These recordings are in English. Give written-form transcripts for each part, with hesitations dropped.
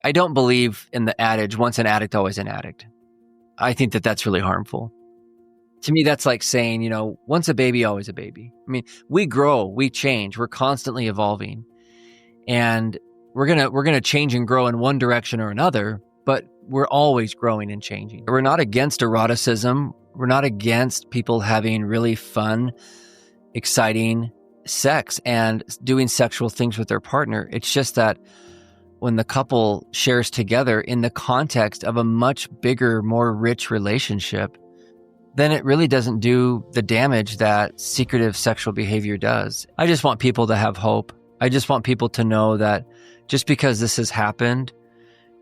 I don't believe in the adage, once an addict, always an addict. I think that that's really harmful. To me, that's like saying, once a baby, always a baby. I mean, we grow, we change, we're constantly evolving. And we're gonna change and grow in one direction or another, but we're always growing and changing. We're not against eroticism. We're not against people having really fun, exciting sex and doing sexual things with their partner. It's just that when the couple shares together in the context of a much bigger, more rich relationship, then it really doesn't do the damage that secretive sexual behavior does. I just want people to have hope. I just want people to know that just because this has happened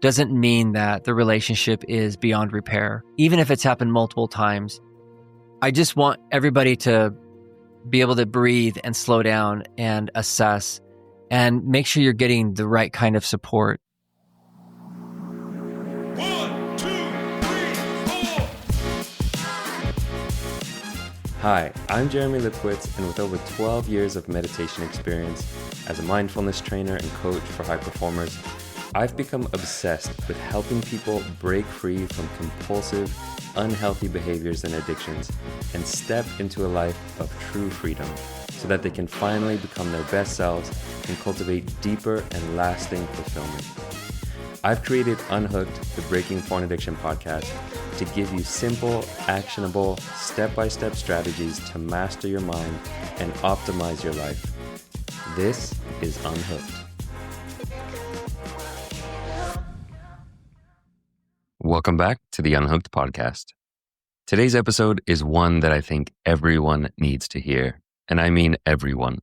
doesn't mean that the relationship is beyond repair. Even if it's happened multiple times, I just want everybody to be able to breathe and slow down and assess and make sure you're getting the right kind of support. 1, 2, 3, 4. Hi, I'm Jeremy Lipkowitz, and with over 12 years of meditation experience as a mindfulness trainer and coach for high performers, I've become obsessed with helping people break free from compulsive, unhealthy behaviors and addictions and step into a life of true freedom so that they can finally become their best selves and cultivate deeper and lasting fulfillment. I've created Unhooked, the Breaking Porn Addiction podcast, to give you simple, actionable, step-by-step strategies to master your mind and optimize your life. This is Unhooked. Welcome back to the Unhooked podcast. Today's episode is one that I think everyone needs to hear, and I mean everyone.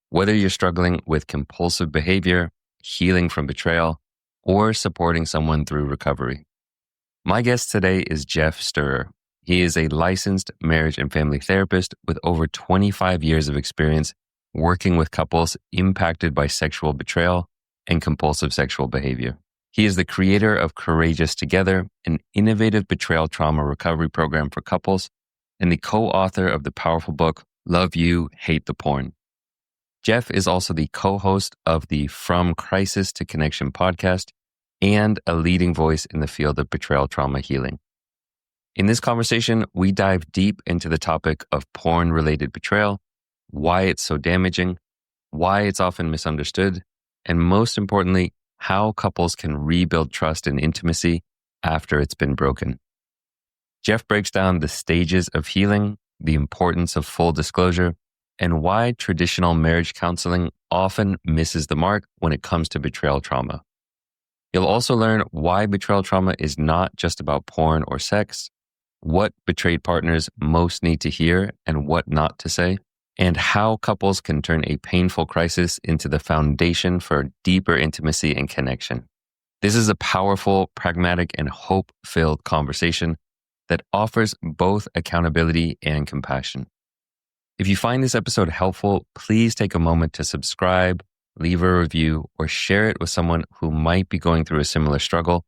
Whether you're struggling with compulsive behavior, healing from betrayal, or supporting someone through recovery. My guest today is Geoff Steurer. He is a licensed marriage and family therapist with over 25 years of experience working with couples impacted by sexual betrayal and compulsive sexual behavior. He is the creator of Courageous Together, an innovative betrayal trauma recovery program for couples, and the co-author of the powerful book, Love You, Hate the Porn. Geoff is also the co-host of the From Crisis to Connection podcast and a leading voice in the field of betrayal trauma healing. In this conversation, we dive deep into the topic of porn-related betrayal, why it's so damaging, why it's often misunderstood, and most importantly, how couples can rebuild trust and intimacy after it's been broken. Geoff breaks down the stages of healing, the importance of full disclosure, and why traditional marriage counseling often misses the mark when it comes to betrayal trauma. You'll also learn why betrayal trauma is not just about porn or sex, what betrayed partners most need to hear and what not to say, and how couples can turn a painful crisis into the foundation for deeper intimacy and connection. This is a powerful, pragmatic, and hope-filled conversation that offers both accountability and compassion. If you find this episode helpful, please take a moment to subscribe, leave a review, or share it with someone who might be going through a similar struggle.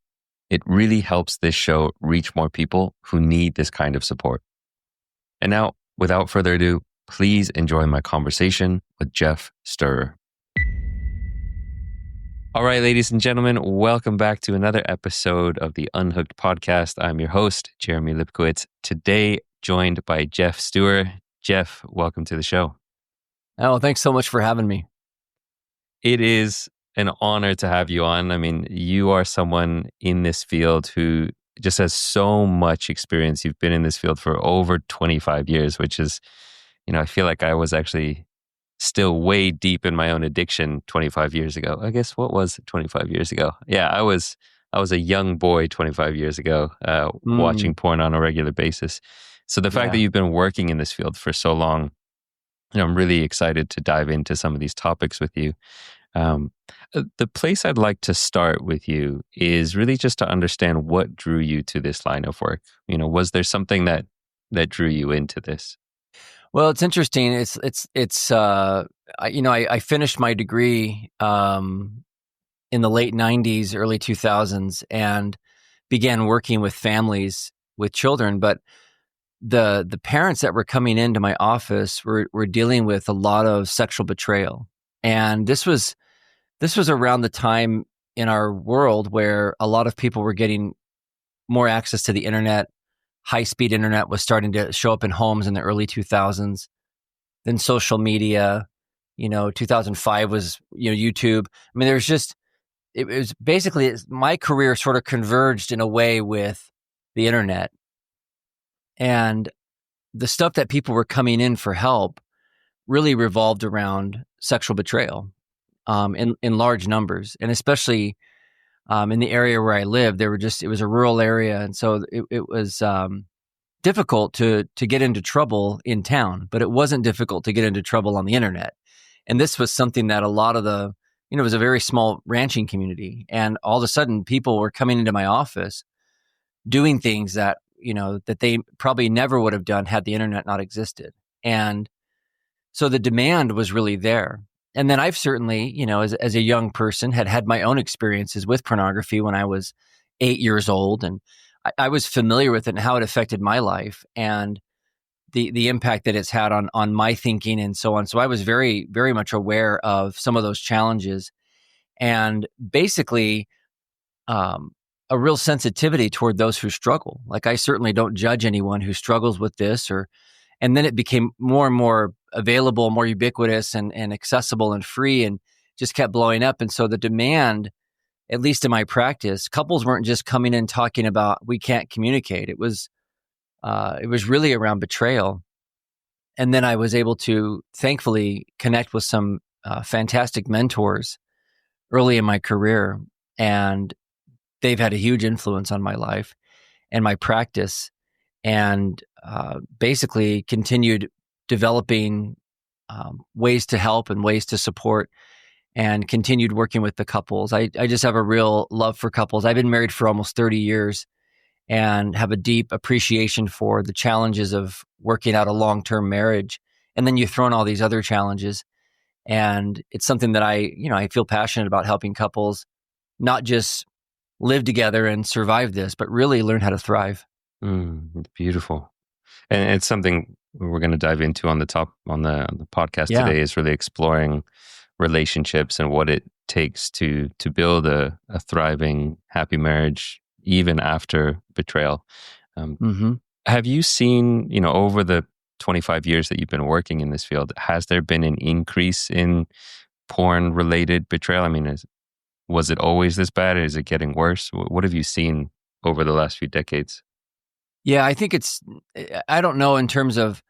It really helps this show reach more people who need this kind of support. And now, without further ado, please enjoy my conversation with Geoff Steurer. All right, ladies and gentlemen, welcome back to another episode of the Unhooked podcast. I'm your host, Jeremy Lipkowitz. Today, joined by Geoff Steurer. Geoff, welcome to the show. Oh, thanks so much for having me. It is an honor to have you on. I mean, you are someone in this field who just has so much experience. You've been in this field for over 25 years, which is, I feel like I was actually still way deep in my own addiction 25 years ago. I guess, what was it 25 years ago? Yeah, I was a young boy 25 years ago, watching porn on a regular basis. So the fact that you've been working in this field for so long, I'm really excited to dive into some of these topics with you. The place I'd like to start with you is really just to understand what drew you to this line of work. Was there something that drew you into this? Well, it's interesting. I finished my degree in the late 90s, early 2000s, and began working with families with children. But the parents that were coming into my office were dealing with a lot of sexual betrayal, and this was around the time in our world where a lot of people were getting more access to the internet. High-speed internet was starting to show up in homes in the early 2000s. Then social media, 2005 was, YouTube. I mean, it was basically my career sort of converged in a way with the internet. And the stuff that people were coming in for help really revolved around sexual betrayal in large numbers. And especially in the area where I lived, it was a rural area. And so it was difficult to get into trouble in town, but it wasn't difficult to get into trouble on the internet. And this was something that a lot of it was a very small ranching community. And all of a sudden people were coming into my office doing things that, that they probably never would have done had the internet not existed. And so the demand was really there. And then I've certainly, as a young person, had my own experiences with pornography when I was 8 years old. And I was familiar with it and how it affected my life and the impact that it's had on my thinking and so on. So I was very, very much aware of some of those challenges and basically a real sensitivity toward those who struggle. Like, I certainly don't judge anyone who struggles with this and then it became more and more available, more ubiquitous and accessible and free and just kept blowing up. And so the demand, at least in my practice, couples weren't just coming in talking about we can't communicate. It was really around betrayal. And then I was able to thankfully connect with some fantastic mentors early in my career, and they've had a huge influence on my life and my practice, and basically continued developing ways to help and ways to support, and continued working with the couples. I just have a real love for couples. I've been married for almost 30 years and have a deep appreciation for the challenges of working out a long-term marriage. And then you throw in all these other challenges. And it's something that I feel passionate about, helping couples not just live together and survive this, but really learn how to thrive. Beautiful. And it's something we're going to dive into on the podcast today, is really exploring relationships and what it takes to build a thriving, happy marriage, even after betrayal. Have you seen, over the 25 years that you've been working in this field, has there been an increase in porn-related betrayal? I mean, was it always this bad? Is it getting worse? What have you seen over the last few decades? Yeah, I think I don't know in terms of,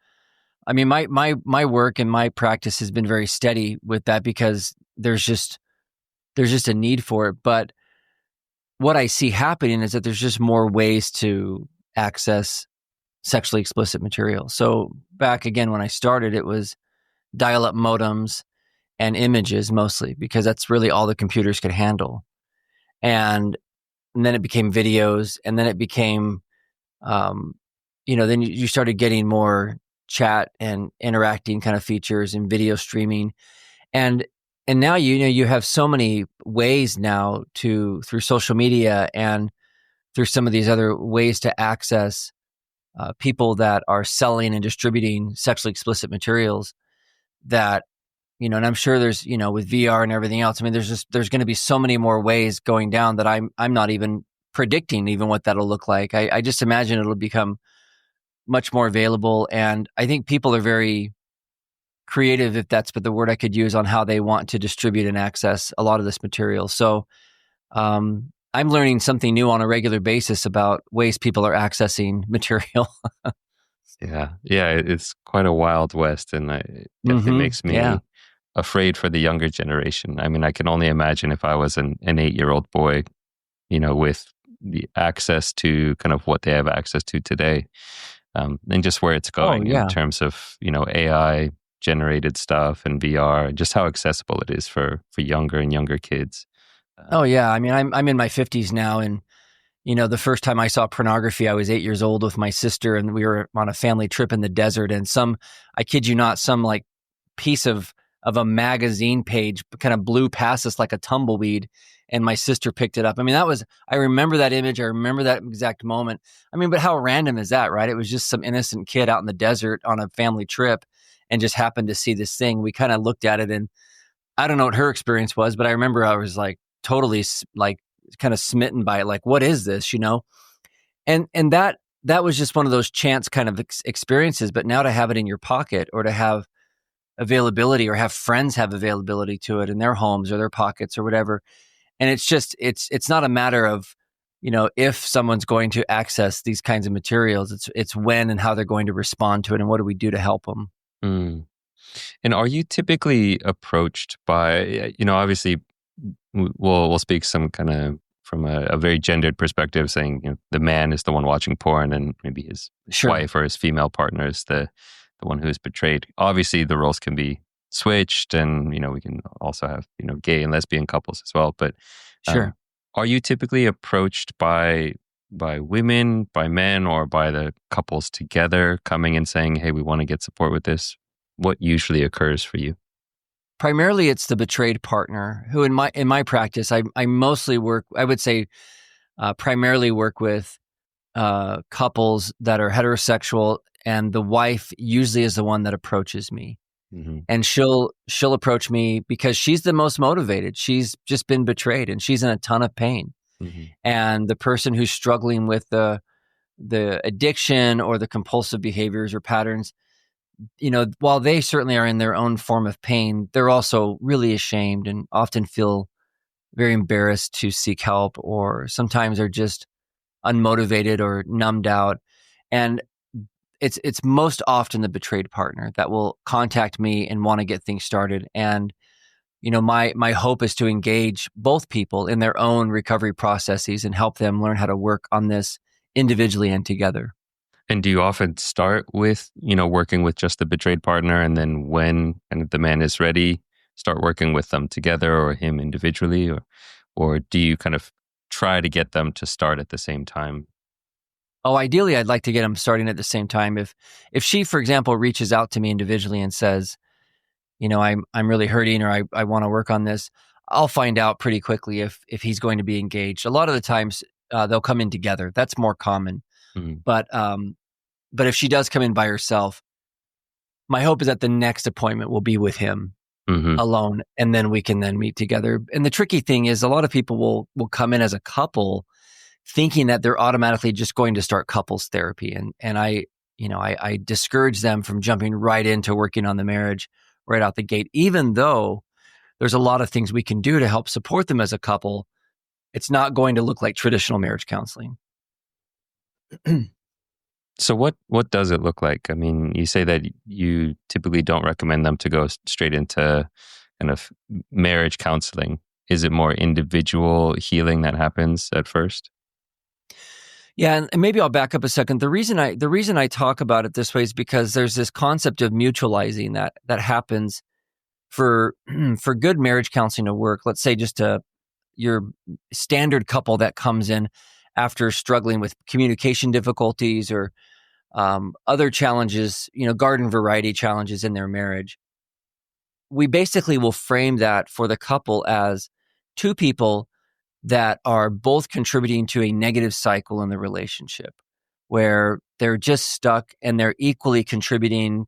I mean, my work and my practice has been very steady with that because there's just a need for it. But what I see happening is that there's just more ways to access sexually explicit material. So back again, when I started, it was dial-up modems and images mostly, because that's really all the computers could handle. And then it became videos, and then it became, then you started getting more chat and interacting kind of features and video streaming. And now, you have so many ways now through social media and through some of these other ways to access people that are selling and distributing sexually explicit materials that, and I'm sure there's, with VR and everything else, I mean, there's going to be so many more ways going down that I'm not even predicting even what that'll look like. I just imagine it'll become much more available. And I think people are very creative, if that's the word I could use, on how they want to distribute and access a lot of this material. So I'm learning something new on a regular basis about ways people are accessing material. Yeah, it's quite a wild west, and it definitely makes me afraid for the younger generation. I mean, I can only imagine if I was an 8-year-old boy, with the access to kind of what they have access to today, and just where it's going in terms of, AI generated stuff and VR, just how accessible it is for younger and younger kids. I mean, I'm in my 50s now, and the first time I saw pornography, I was 8 years old with my sister, and we were on a family trip in the desert, and I kid you not, some like piece of a magazine page kind of blew past us like a tumbleweed, and my sister picked it up. I mean, I remember that image. I remember that exact moment. I mean, but how random is that, right? It was just some innocent kid out in the desert on a family trip and just happened to see this thing. We kind of looked at it, and I don't know what her experience was, but I remember I was like, totally like kind of smitten by it. Like, what is this, And that was just one of those chance kind of experiences. But now to have it in your pocket, or to have availability, or have friends have availability to it in their homes or their pockets or whatever. And it's just, it's not a matter of, if someone's going to access these kinds of materials. It's when and how they're going to respond to it, and what do we do to help them. Mm. And are you typically approached by, obviously we'll speak some kind of from a very gendered perspective, saying, the man is the one watching porn, and maybe his Sure. wife or his female partner is the one who is betrayed. Obviously the roles can be switched, and, we can also have, gay and lesbian couples as well. But Sure. are you typically approached by women, by men, or by the couples together coming and saying, hey, we want to get support with this? What usually occurs for you? Primarily, it's the betrayed partner who, in my practice, I mostly work, I would say, primarily work with couples that are heterosexual, and the wife usually is the one that approaches me. Mm-hmm. And she'll approach me because she's the most motivated. She's just been betrayed, and she's in a ton of pain. Mm-hmm. And the person who's struggling with the addiction or the compulsive behaviors or patterns, while they certainly are in their own form of pain, they're also really ashamed and often feel very embarrassed to seek help, or sometimes are just unmotivated or numbed out. And it's most often the betrayed partner that will contact me and want to get things started. And my hope is to engage both people in their own recovery processes and help them learn how to work on this individually and together. And do you often start with, working with just the betrayed partner, and then when kind of the man is ready, start working with them together, or him individually, or do you kind of try to get them to start at the same time? Oh, ideally, I'd like to get them starting at the same time. If she, for example, reaches out to me individually and says, I'm really hurting, or I want to work on this, I'll find out pretty quickly if he's going to be engaged. A lot of the times they'll come in together. That's more common. Mm-hmm. But if she does come in by herself, my hope is that the next appointment will be with him alone, and then we can then meet together. And the tricky thing is, a lot of people will come in as a couple thinking that they're automatically just going to start couples therapy. And I discourage them from jumping right into working on the marriage right out the gate. Even though there's a lot of things we can do to help support them as a couple, it's not going to look like traditional marriage counseling. So what does it look like? I mean, you say that you typically don't recommend them to go straight into kind of marriage counseling. Is it more individual healing that happens at first? Yeah, and maybe I'll back up a second. The reason I talk about it this way is because there's this concept of mutualizing that happens for for good marriage counseling to work. Let's say just your standard couple that comes in after struggling with communication difficulties or other challenges, garden variety challenges in their marriage. We basically will frame that for the couple as two people that are both contributing to a negative cycle in the relationship, where they're just stuck and they're equally contributing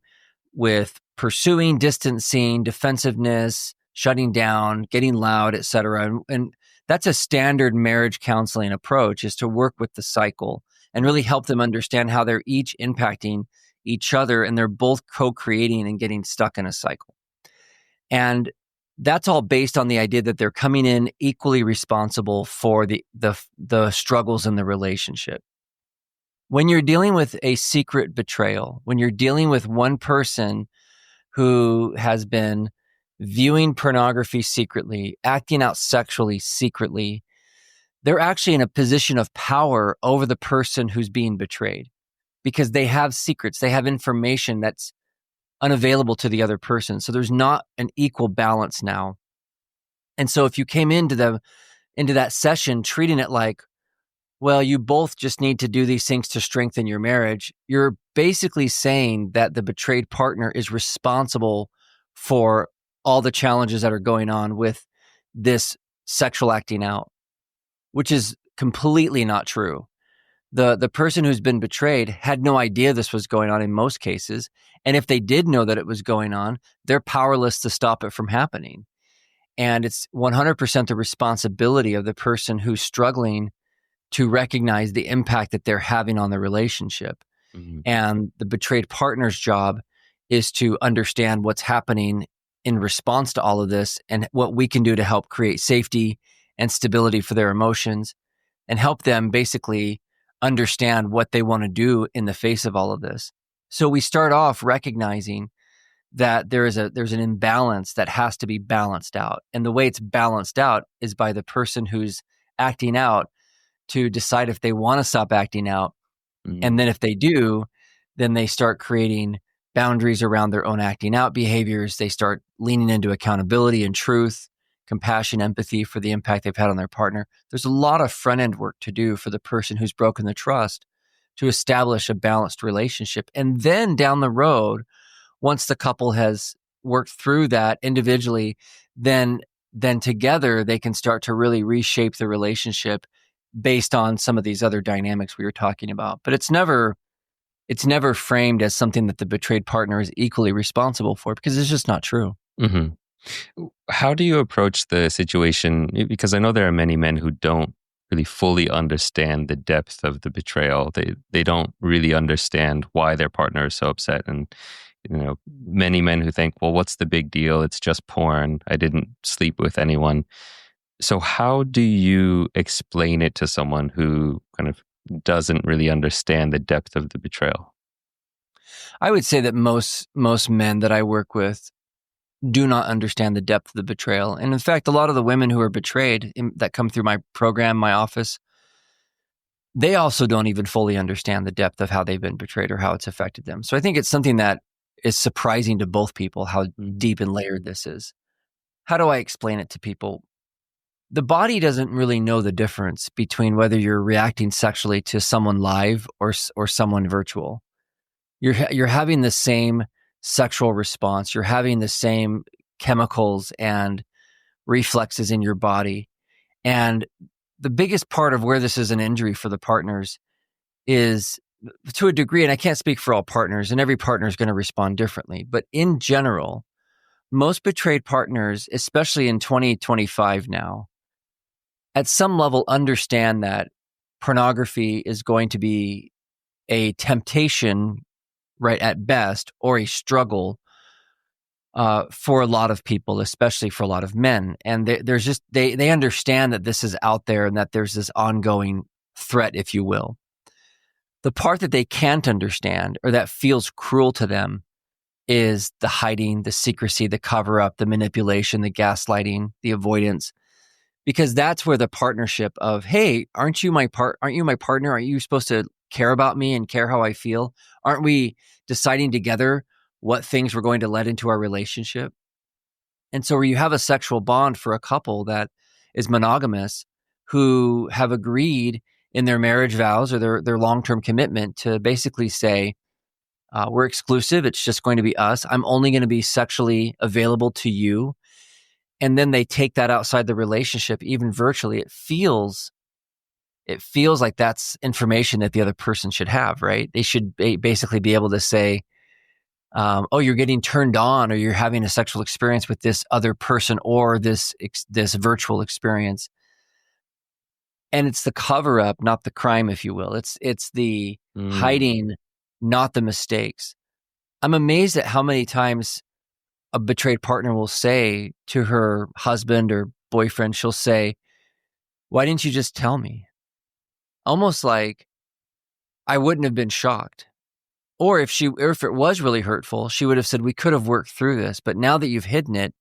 with pursuing, distancing, defensiveness, shutting down, getting loud, etc. And that's a standard marriage counseling approach, is to work with the cycle and really help them understand how they're each impacting each other, and they're both co-creating and getting stuck in a cycle. And that's all based on the idea that they're coming in equally responsible for the struggles in the relationship. When you're dealing with a secret betrayal, when you're dealing with one person who has been viewing pornography secretly, acting out sexually secretly, they're actually in a position of power over the person who's being betrayed, because they have secrets, they have information that's unavailable to the other person. So there's not an equal balance now. And so if you came into that session treating it like, well, you both just need to do these things to strengthen your marriage, you're basically saying that the betrayed partner is responsible for all the challenges that are going on with this sexual acting out, which is completely not true. The person who's been betrayed had no idea this was going on in most cases. And if they did know that it was going on, they're powerless to stop it from happening. And it's 100% the responsibility of the person who's struggling to recognize the impact that they're having on the relationship. Mhm. And the betrayed partner's job is to understand what's happening in response to all of this and what we can do to help create safety and stability for their emotions and help them basically understand what they want to do in the face of all of this. So we start off recognizing that there's an imbalance that has to be balanced out. And the way it's balanced out is by the person who's acting out to decide if they want to stop acting out. Mhm. And then if they do, then they start creating boundaries around their own acting out behaviors. They start leaning into accountability and truth, compassion, empathy for the impact they've had on their partner. There's a lot of front end work to do for the person who's broken the trust to establish a balanced relationship. And then down the road, once the couple has worked through that individually, then together they can start to really reshape the relationship based on some of these other dynamics we were talking about. But it's never framed as something that the betrayed partner is equally responsible for, because it's just not true. Mhm. How do you approach the situation? Because I know there are many men who don't really fully understand the depth of the betrayal. They don't really understand why their partner is so upset. And many men who think, well, what's the big deal? It's just porn. I didn't sleep with anyone. So how do you explain it to someone who kind of doesn't really understand the depth of the betrayal? I would say that most men that I work with do not understand the depth of the betrayal. And in fact, a lot of the women who are betrayed that come through my program, my office, they also don't even fully understand the depth of how they've been betrayed or how it's affected them. So I think it's something that is surprising to both people how deep and layered this is. How do I explain it to people? The body doesn't really know the difference between whether you're reacting sexually to someone live or someone virtual. You're having the same sexual response. You're having the same chemicals and reflexes in your body. And the biggest part of where this is an injury for the partners is, to a degree, and I can't speak for all partners, and every partner is going to respond differently, but in general, most betrayed partners, especially in 2025 now, at some level understand that pornography is going to be a temptation, right, at best, or a struggle for a lot of people, especially for a lot of men. And they understand that this is out there and that there's this ongoing threat, if you will. The part that they can't understand or that feels cruel to them is the hiding, the secrecy, the cover up, the manipulation, the gaslighting, the avoidance, because that's where the partnership of, hey, aren't you my partner? Aren't you supposed to care about me and care how I feel? Aren't we deciding together what things we're going to let into our relationship? And so where you have a sexual bond for a couple that is monogamous, who have agreed in their marriage vows or their long-term commitment to basically say, we're exclusive. It's just going to be us. I'm only going to be sexually available to you. And then they take that outside the relationship, even virtually. It feels like that's information that the other person should have, right? They should basically be able to say, oh, you're getting turned on, or you're having a sexual experience with this other person, or this virtual experience. And it's the cover up, not the crime, if you will. It's the hiding, not the mistakes. I'm amazed at how many times a betrayed partner will say to her husband or boyfriend, she'll say, why didn't you just tell me? Almost like I wouldn't have been shocked. Or if it was really hurtful, she would have said, we could have worked through this, but now that you've hidden it,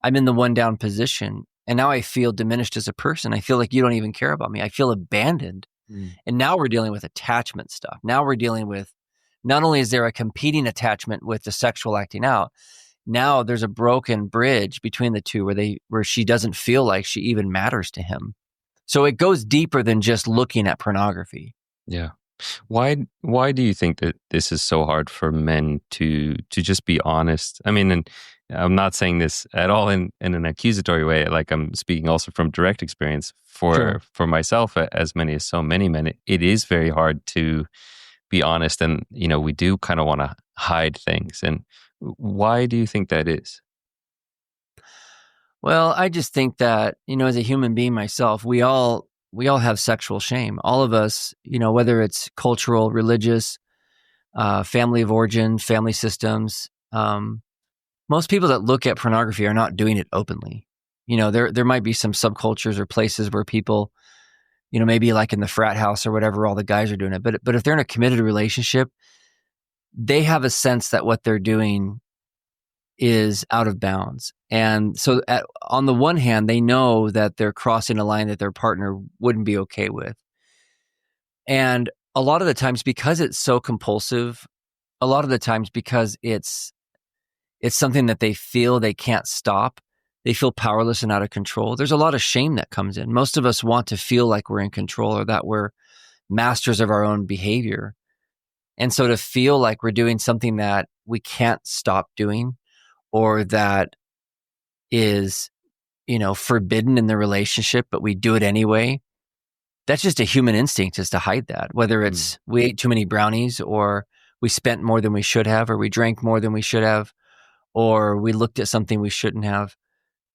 I'm in the one down position. And now I feel diminished as a person. I feel like you don't even care about me. I feel abandoned. And now we're dealing with attachment stuff. Now we're dealing with, not only is there a competing attachment with the sexual acting out, now there's a broken bridge between the two where she doesn't feel like she even matters to him. So it goes deeper than just looking at pornography. Yeah. Why do you think that this is so hard for men to just be honest? I mean, and I'm not saying this at all in an accusatory way. Like, I'm speaking also from direct experience for myself, as so many men. It is very hard to be honest, and we do kind of want to hide things. And why do you think that is? Well, I just think that, as a human being myself, we all have sexual shame. All of us, whether it's cultural, religious, family of origin, family systems. Most people that look at pornography are not doing it openly. There might be some subcultures or places where people, maybe like in the frat house or whatever, all the guys are doing it. But if they're in a committed relationship, they have a sense that what they're doing is out of bounds. And so on the one hand, they know that they're crossing a line that their partner wouldn't be okay with. And a lot of the times, because it's so compulsive, a lot of the times because it's something that they feel they can't stop, they feel powerless and out of control. There's a lot of shame that comes in. Most of us want to feel like we're in control or that we're masters of our own behavior. And so to feel like we're doing something that we can't stop doing or that is, forbidden in the relationship, but we do it anyway, that's just a human instinct, is to hide that. Whether it's we ate too many brownies, or we spent more than we should have, or we drank more than we should have, or we looked at something we shouldn't have.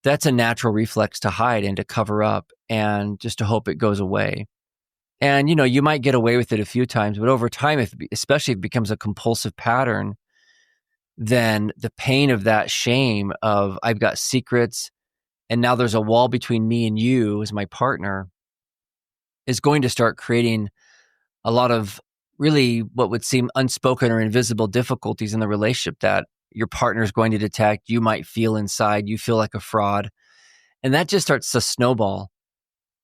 That's a natural reflex to hide and to cover up and just to hope it goes away. And, you might get away with it a few times, but over time, especially if it becomes a compulsive pattern, then the pain of that shame of I've got secrets and now there's a wall between me and you as my partner is going to start creating a lot of really what would seem unspoken or invisible difficulties in the relationship that your partner is going to detect. You might feel inside, you feel like a fraud. And that just starts to snowball.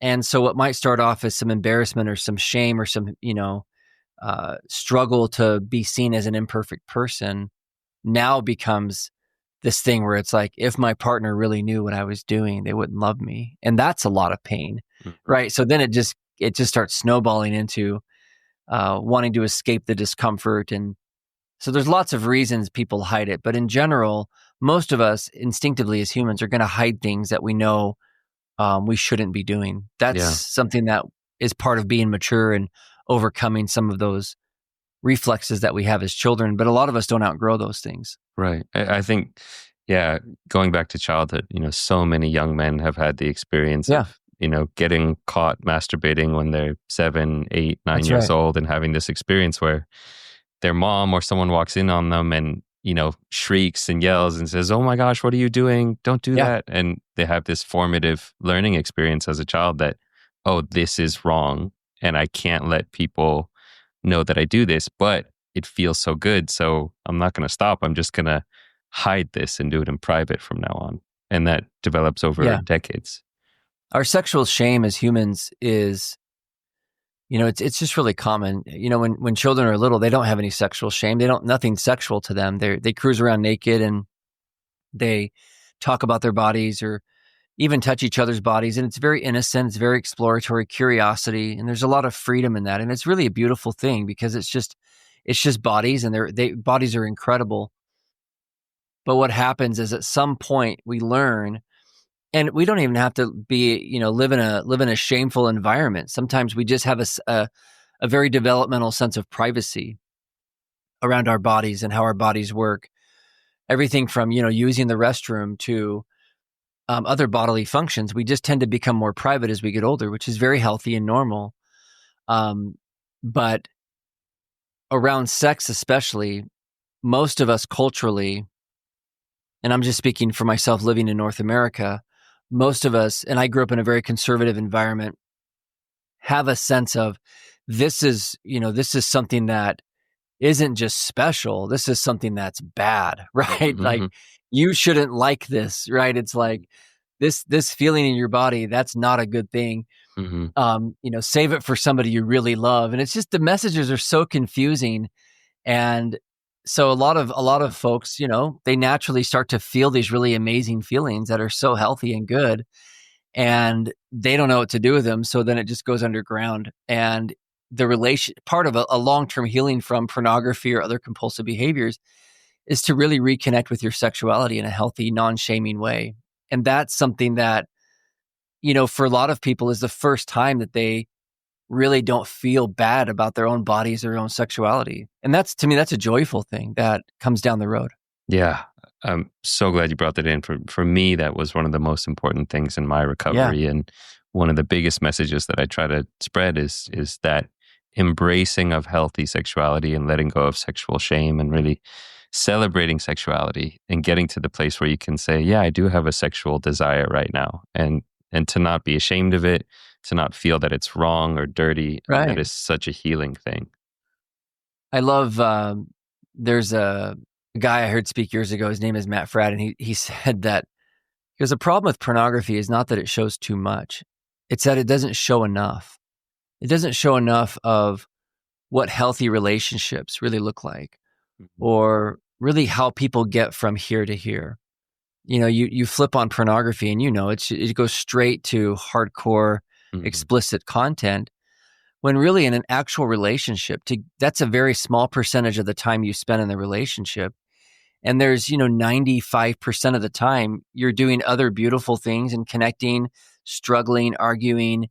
And so what might start off as some embarrassment or some shame or some, struggle to be seen as an imperfect person now becomes this thing where it's like, if my partner really knew what I was doing, they wouldn't love me. And that's a lot of pain, right? So then it just starts snowballing into wanting to escape the discomfort. And so there's lots of reasons people hide it. But in general, most of us instinctively as humans are going to hide things that we know we shouldn't be doing. That's something that is part of being mature and overcoming some of those reflexes that we have as children. But a lot of us don't outgrow those things. Right. I think, going back to childhood, so many young men have had the experience of, getting caught masturbating when they're 7, 8, 9 That's years right. old and having this experience where their mom or someone walks in on them and, shrieks and yells and says, "Oh my gosh, what are you doing? Don't do that." And they have this formative learning experience as a child that, oh, this is wrong. And I can't let people know that I do this, but it feels so good. So I'm not going to stop. I'm just going to hide this and do it in private from now on. And that develops over decades. Our sexual shame as humans is, it's just really common. When children are little, they don't have any sexual shame. Nothing sexual to them. They cruise around naked and they talk about their bodies or even touch each other's bodies. And it's very innocent. It's very exploratory curiosity. And there's a lot of freedom in that. And it's really a beautiful thing because it's just bodies, and bodies are incredible. But what happens is at some point we learn, and we don't even have to be, live in a shameful environment. Sometimes we just have a very developmental sense of privacy around our bodies and how our bodies work. Everything from, using the restroom to other bodily functions. We just tend to become more private as we get older, which is very healthy and normal. But around sex especially, most of us culturally, and I'm just speaking for myself living in North America, most of us, and I grew up in a very conservative environment, have a sense of this is something that isn't just special. This is something that's bad, right? Mm-hmm. Like, you shouldn't like this, right? It's like this feeling in your body, that's not a good thing. Mm-hmm. Save it for somebody you really love. And it's just, the messages are so confusing. And so a lot of folks, they naturally start to feel these really amazing feelings that are so healthy and good, and they don't know what to do with them. So then it just goes underground. And the part of a long-term healing from pornography or other compulsive behaviors is to really reconnect with your sexuality in a healthy, non-shaming way. And that's something that, for a lot of people is the first time that they really don't feel bad about their own bodies, their own sexuality. And to me, that's a joyful thing that comes down the road. Yeah. I'm so glad you brought that in. For me, that was one of the most important things in my Yeah, recovery, and one of the biggest messages that I try to spread is that embracing of healthy sexuality and letting go of sexual shame and really celebrating sexuality and getting to the place where you can say, yeah, I do have a sexual desire right now, and to not be ashamed of it, to not feel that it's wrong or dirty. That right. is such a healing thing. I love, there's a guy I heard speak years ago. His name is Matt Fradd, and he said that because the problem with pornography is not that it shows too much, it's that it doesn't show enough. It doesn't show enough of what healthy relationships really look like, Mhm. or really how people get from here to here. You know, you flip on pornography and it goes straight to hardcore Mhm. explicit content, when really in an actual relationship, that's a very small percentage of the time you spend in the relationship. And there's, 95% of the time you're doing other beautiful things and connecting, struggling, arguing.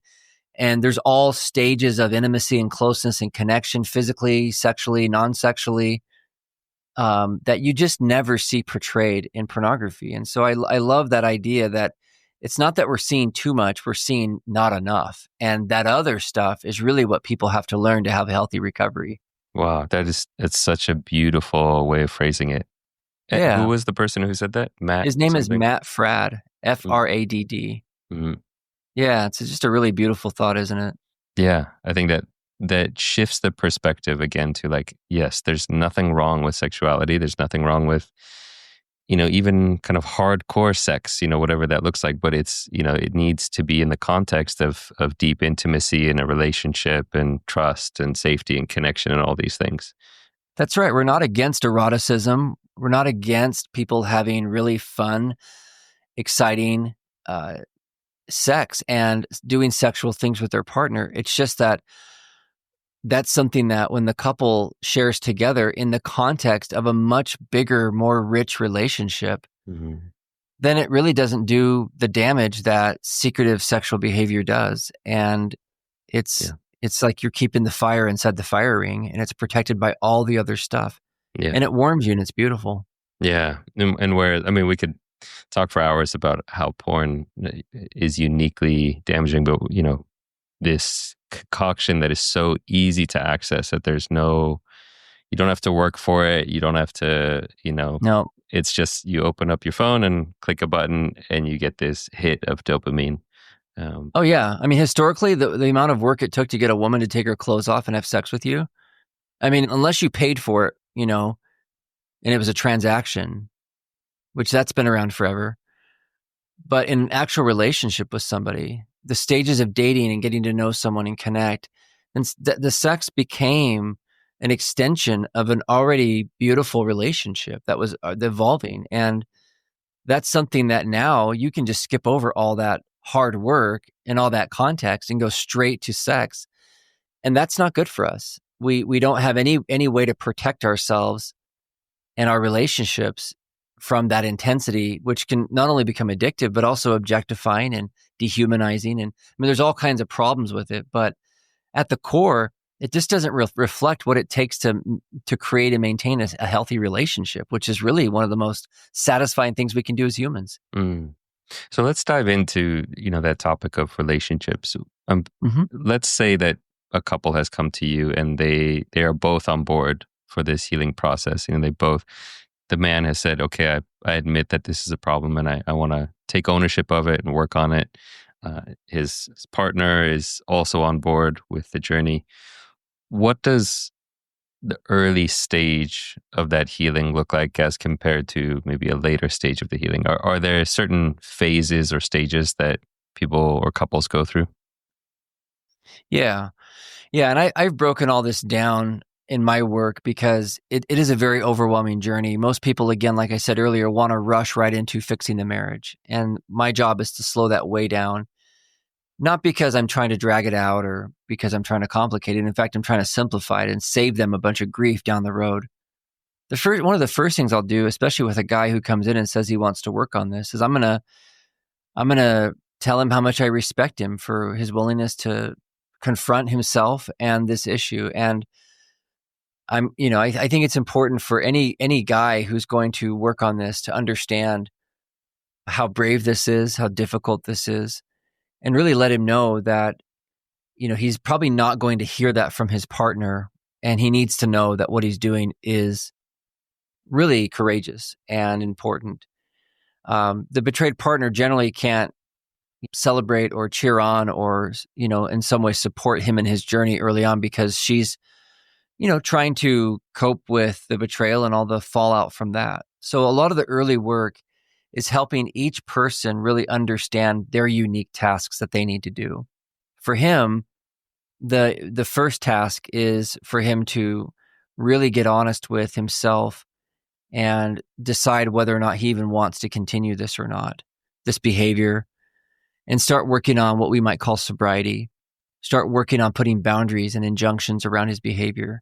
And there's all stages of intimacy and closeness and connection, physically, sexually, non-sexually, that you just never see portrayed in pornography. And so I love that idea that it's not that we're seeing too much, we're seeing not enough. And that other stuff is really what people have to learn to have a healthy recovery. Wow, it's such a beautiful way of phrasing it. Who Yeah. was the person who said that? Matt His name is something? Matt Fradd, Fradd. Mm-hmm. Yeah, it's just a really beautiful thought, isn't it? Yeah, I think that shifts the perspective again to like, yes, there's nothing wrong with sexuality. There's nothing wrong with, even kind of hardcore sex, whatever that looks like. But it's, it needs to be in the context of deep intimacy in a relationship and trust and safety and connection and all these things. That's right. We're not against eroticism. We're not against people having really fun, exciting uh, sex and doing sexual things with their partner. It's just that that's something that when the couple shares together in the context of a much bigger, more rich relationship, Mm-hmm. then it really doesn't do the damage that secretive sexual behavior does. And it's Yeah. it's like you're keeping the fire inside the fire ring, and it's protected by all the other stuff. Yeah. And it warms you, and it's beautiful. Yeah. And where, I mean, we could talk for hours about how porn is uniquely damaging, but, this concoction that is so easy to access that you don't have to work for it. You don't have to, No. it's just you open up your phone and click a button and you get this hit of dopamine. Um, Oh yeah. I mean, historically, the amount of work it took to get a woman to take her clothes off and have sex with you. I mean, unless you paid for it, and it was a transaction, which that's been around forever. But in an actual relationship with somebody, the stages of dating and getting to know someone and connect, and the sex became an extension of an already beautiful relationship that was evolving. And that's something that now you can just skip over all that hard work and all that context and go straight to sex. And that's not good for us. We don't have any way to protect ourselves and our relationships from that intensity, which can not only become addictive, but also objectifying and dehumanizing. And I mean, there's all kinds of problems with it, but at the core, it just doesn't reflect what it takes to create and maintain a healthy relationship, which is really one of the most satisfying things we can do as humans. mm. So let's dive into, that topic of relationships. Hmm. Let's say that a couple has come to you and they are both on board for this healing process. The man has said, okay, I admit that this is a problem and I want to take ownership of it and work on it. His partner is also on board with the journey. What does the early stage of that healing look like as compared to maybe a later stage of the healing? Are there certain phases or stages that people or couples go through? Yeah. Yeah. And I've broken all this down in my work because it is a very overwhelming journey. Most people, again, like I said earlier, want to rush right into fixing the marriage. And my job is to slow that way down, not because I'm trying to drag it out or because I'm trying to complicate it. In fact, I'm trying to simplify it and save them a bunch of grief down the road. One of the first things I'll do, especially with a guy who comes in and says he wants to work on this, is I'm gonna tell him how much I respect him for his willingness to confront himself and this issue. And I think it's important for any guy who's going to work on this to understand how brave this is, how difficult this is, and really let him know that, he's probably not going to hear that from his partner, and he needs to know that what he's doing is really courageous and important. The betrayed partner generally can't celebrate or cheer on or, in some way support him in his journey early on because she's, trying to cope with the betrayal and all the fallout from that. So a lot of the early work is helping each person really understand their unique tasks that they need to do. For him, the first task is for him to really get honest with himself and decide whether or not he even wants to continue this or not, this behavior, and start working on what we might call sobriety, start working on putting boundaries and injunctions around his behavior.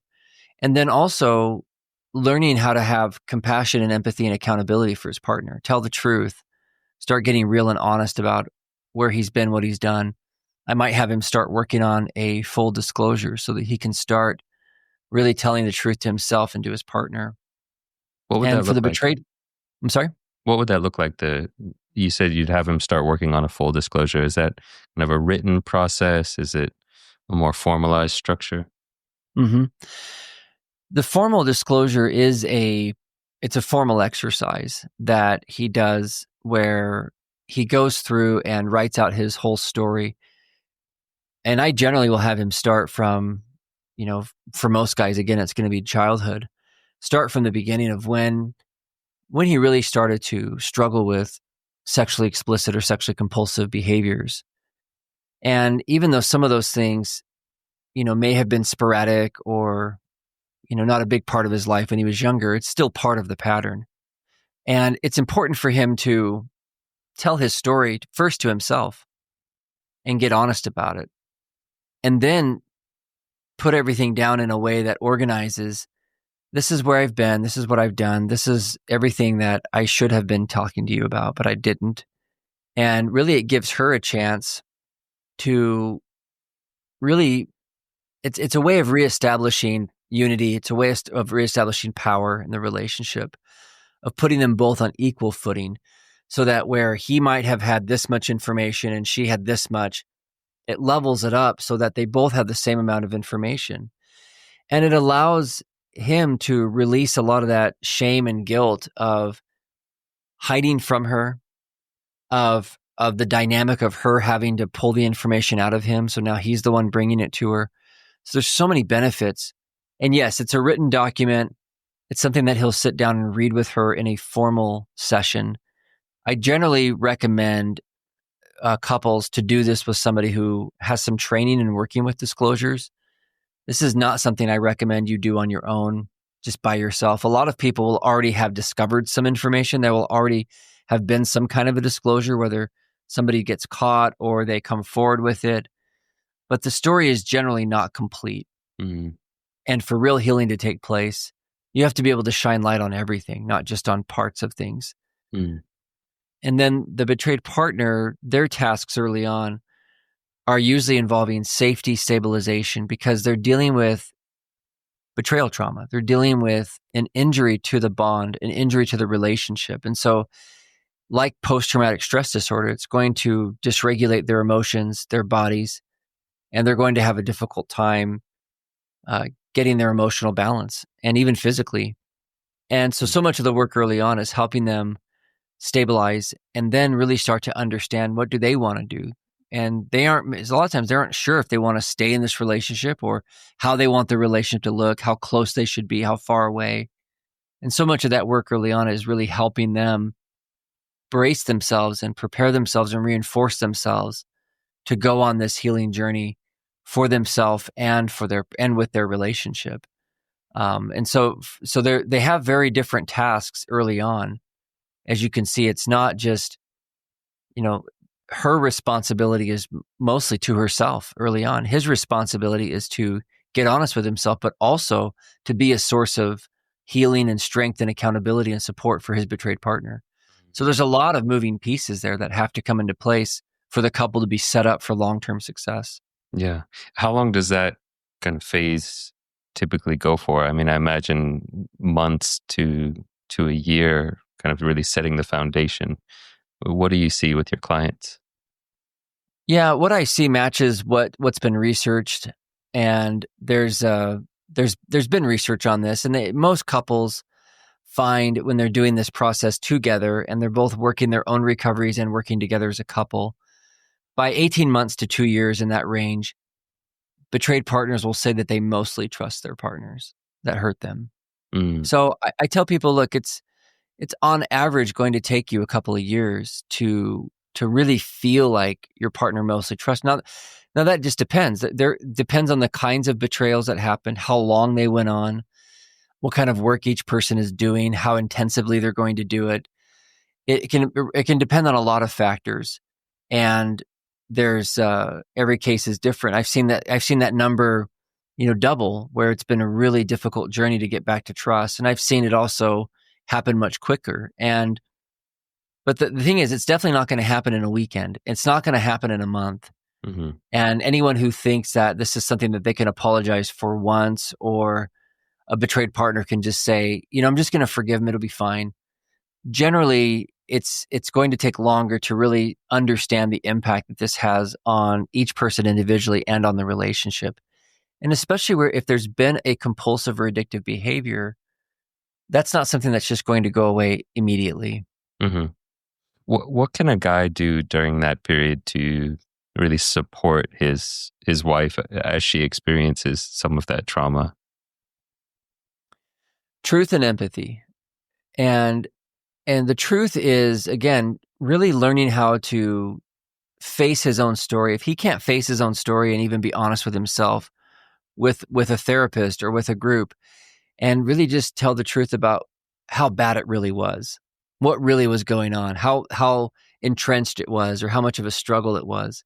And then also learning how to have compassion and empathy and accountability for his partner, tell the truth, start getting real and honest about where he's been, what he's done. I might have him start working on a full disclosure so that he can start really telling the truth to himself and to his partner. What would And that for the look like? betrayed, I'm sorry? What would that look like? You said you'd have him start working on a full disclosure. Is that kind of a written process? Is it a more formalized structure? Mm-hmm. The formal disclosure it's a formal exercise that he does where he goes through and writes out his whole story. And I generally will have him start from, for most guys, again, it's going to be childhood. Start from the beginning of when he really started to struggle with sexually explicit or sexually compulsive behaviors. And even though some of those things, may have been sporadic or, not a big part of his life when he was younger, it's still part of the pattern. And it's important for him to tell his story first to himself and get honest about it. And then put everything down in a way that organizes, this is where I've been, this is what I've done, this is everything that I should have been talking to you about, but I didn't. And really it gives her a chance to really, it's a way of reestablishing unity. It's a way of reestablishing power in the relationship, of putting them both on equal footing so that where he might have had this much information and she had this much, it levels it up so that they both have the same amount of information. And it allows him to release a lot of that shame and guilt of hiding from her, of the dynamic of her having to pull the information out of him. So now he's the one bringing it to her. So there's so many benefits. And yes, it's a written document. It's something that he'll sit down and read with her in a formal session. I generally recommend couples to do this with somebody who has some training in working with disclosures. This is not something I recommend you do on your own, just by yourself. A lot of people will already have discovered some information. There will already have been some kind of a disclosure, whether somebody gets caught or they come forward with it. But the story is generally not complete. Mm-hmm. And for real healing to take place, you have to be able to shine light on everything, not just on parts of things. Mm-hmm. And then the betrayed partner, their tasks early on are usually involving safety stabilization because they're dealing with betrayal trauma. They're dealing with an injury to the bond, an injury to the relationship. And so like post-traumatic stress disorder, it's going to dysregulate their emotions, their bodies, and they're going to have a difficult time getting their emotional balance and even physically. And so much of the work early on is helping them stabilize and then really start to understand what do they want to do. And a lot of times they aren't sure if they want to stay in this relationship or how they want the relationship to look, how close they should be, how far away. And so much of that work early on is really helping them brace themselves and prepare themselves and reinforce themselves to go on this healing journey for themselves and with their relationship. And so they have very different tasks early on. As you can see, it's not just, her responsibility is mostly to herself early on. His responsibility is to get honest with himself, but also to be a source of healing and strength and accountability and support for his betrayed partner. So there's a lot of moving pieces there that have to come into place for the couple to be set up for long-term success. Yeah. How long does that kind of phase typically go for? I mean, I imagine months to a year, kind of really setting the foundation. What do you see with your clients? Yeah, what I see matches what's been researched, and there's been research on this, and most couples find when they're doing this process together and they're both working their own recoveries and working together as a couple, by 18 months to 2 years, in that range, betrayed partners will say that they mostly trust their partners that hurt them. Mm, So I tell people, look, it's on average going to take you a couple of years to really feel like your partner mostly trusts. Now that just depends. There depends on the kinds of betrayals that happen, how long they went on, what kind of work each person is doing, how intensively they're going to do it. It can depend on a lot of factors, and there's every case is different. I've seen that number, double, where it's been a really difficult journey to get back to trust, and I've seen it also happen much quicker. But the thing is, it's definitely not going to happen in a weekend. It's not going to happen in a month. hmm And anyone who thinks that this is something that they can apologize for once, or a betrayed partner can just say, I'm just going to forgive him, it'll be fine. Generally, it's going to take longer to really understand the impact that this has on each person individually and on the relationship. And especially where if there's been a compulsive or addictive behavior, that's not something that's just going to go away immediately. hmm what can a guy do during that period to really support his wife as she experiences some of that trauma? Truth and empathy. And the truth is, again, really learning how to face his own story. If he can't face his own story and even be honest with himself, with a therapist or with a group, and really just tell the truth about how bad it really was, what really was going on, how entrenched it was, or how much of a struggle it was,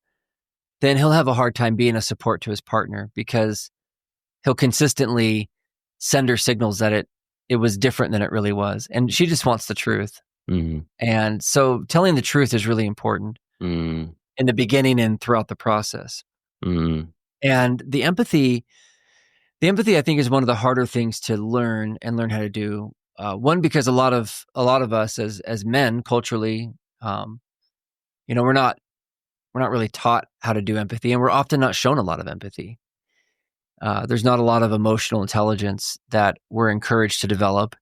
then he'll have a hard time being a support to his partner, because he'll consistently send her signals that it was different than it really was. And she just wants the truth. Mm, And so telling the truth is really important mm, in the beginning and throughout the process. mm, And the empathy, I think, is one of the harder things to learn how to do. One, because a lot of us as men culturally, we're not really taught how to do empathy, and we're often not shown a lot of empathy. There's not a lot of emotional intelligence that we're encouraged to develop,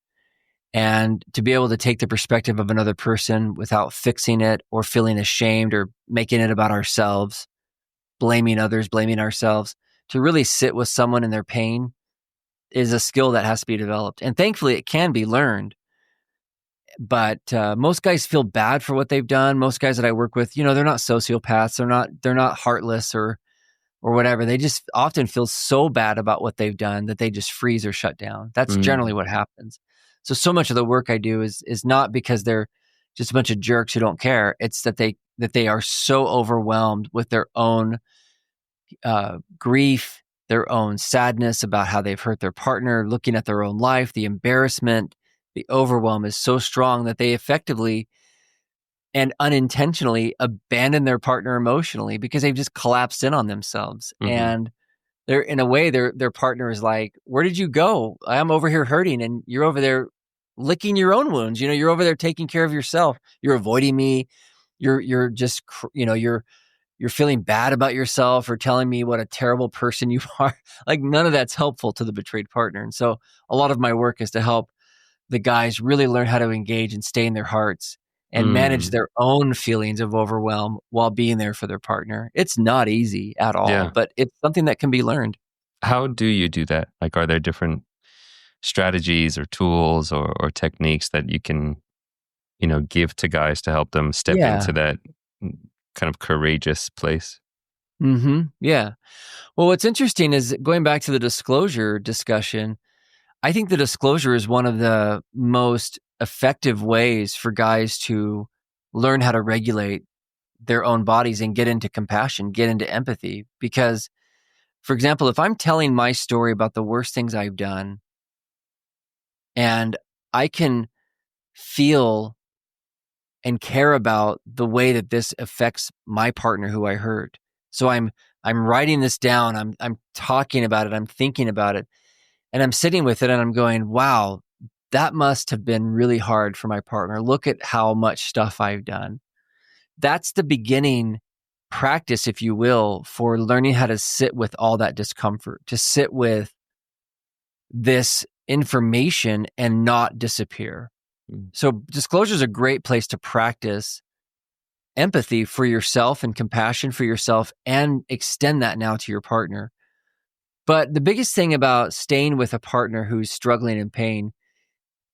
and to be able to take the perspective of another person without fixing it or feeling ashamed or making it about ourselves, blaming others, blaming ourselves, to really sit with someone in their pain is a skill that has to be developed. And thankfully, it can be learned. But most guys feel bad for what they've done. Most guys that I work with, they're not sociopaths. They're not heartless or whatever. They just often feel so bad about what they've done that they just freeze or shut down. That's generally mm, what happens. So much of the work I do is not because they're just a bunch of jerks who don't care. It's that they are so overwhelmed with their own grief, their own sadness about how they've hurt their partner, looking at their own life, the embarrassment, the overwhelm is so strong that they effectively and unintentionally abandon their partner emotionally, because they've just collapsed in on themselves. mhm, And they're, in a way, their partner is like, where did you go? I'm over here hurting, and you're over there licking your own wounds. You're over there taking care of yourself. You're avoiding me. You're just, you're feeling bad about yourself or telling me what a terrible person you are. Like, none of that's helpful to the betrayed partner. And so a lot of my work is to help the guys really learn how to engage and stay in their hearts and manage mm. their own feelings of overwhelm while being there for their partner. It's not easy at all, Yeah. but it's something that can be learned. How do you do that? Like, are there different strategies or tools or techniques that you can, give to guys to help them step Yeah. into that kind of courageous place? Yeah. Well, what's interesting is, going back to the disclosure discussion, I think the disclosure is one of the most effective ways for guys to learn how to regulate their own bodies and get into compassion, get into empathy. Because, for example, if I'm telling my story about the worst things I've done, and I can feel and care about the way that this affects my partner who I hurt. So I'm writing this down, I'm talking about it, I'm thinking about it. And I'm sitting with it and I'm going, wow, that must have been really hard for my partner. Look at how much stuff I've done. That's the beginning practice, if you will, for learning how to sit with all that discomfort, to sit with this information and not disappear. So disclosure is a great place to practice empathy for yourself and compassion for yourself and extend that now to your partner. But the biggest thing about staying with a partner who's struggling in pain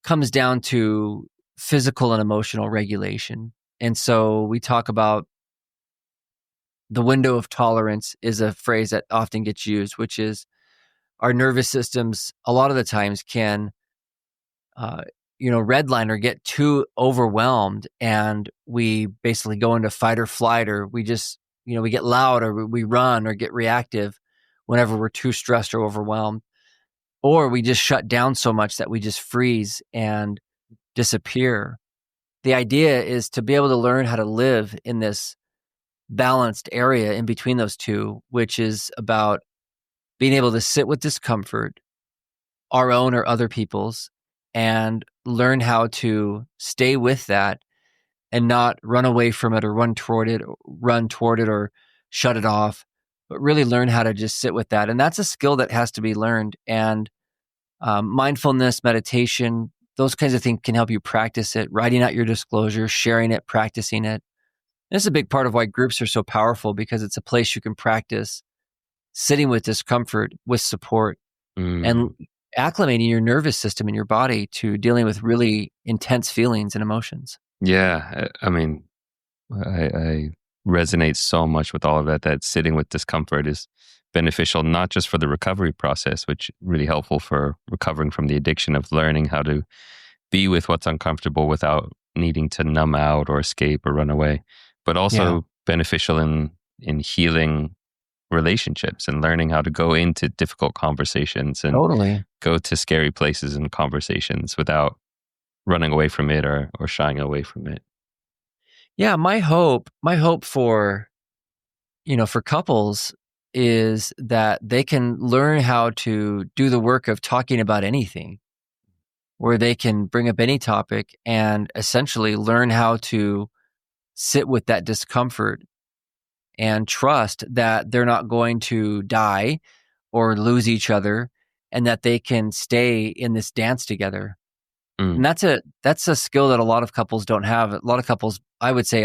comes down to physical and emotional regulation. And so we talk about the window of tolerance is a phrase that often gets used, which is our nervous systems a lot of the times can redline or get too overwhelmed, and we basically go into fight or flight, or we just, we get loud, or we run or get reactive whenever we're too stressed or overwhelmed, or we just shut down so much that we just freeze and disappear. The idea is to be able to learn how to live in this balanced area in between those two, which is about being able to sit with discomfort, our own or other people's, and learn how to stay with that and not run away from it or run toward it or shut it off, but really learn how to just sit with that. And that's a skill that has to be learned. And mindfulness, meditation, those kinds of things can help you practice it, writing out your disclosure, sharing it, practicing it. This is a big part of why groups are so powerful, because it's a place you can practice sitting with discomfort with support and acclimating your nervous system and your body to dealing with really intense feelings and emotions. Yeah. I mean, I resonate so much with all of that sitting with discomfort is beneficial, not just for the recovery process, which is really helpful for recovering from the addiction of learning how to be with what's uncomfortable without needing to numb out or escape or run away, but also beneficial in healing relationships and learning how to go into difficult conversations and Totally go to scary places in conversations without running away from it or shying away from it. Yeah, my hope for couples is that they can learn how to do the work of talking about anything, where they can bring up any topic and essentially learn how to sit with that discomfort and trust that they're not going to die or lose each other, and that they can stay in this dance together. And that's a skill that a lot of couples don't have. A lot of couples, I would say,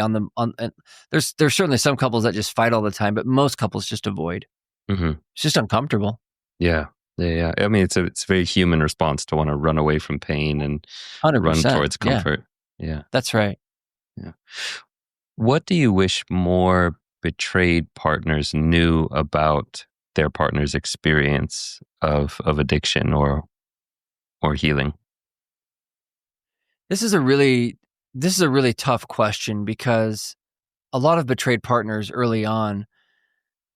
there's certainly some couples that just fight all the time, but most couples just avoid. Mm-hmm. It's just uncomfortable. Yeah. I mean, it's a very human response to want to run away from pain and 100%, run towards comfort. Yeah. That's right. Yeah. What do you wish more betrayed partners knew about their partner's experience of addiction or healing? This is a really tough question, because a lot of betrayed partners early on,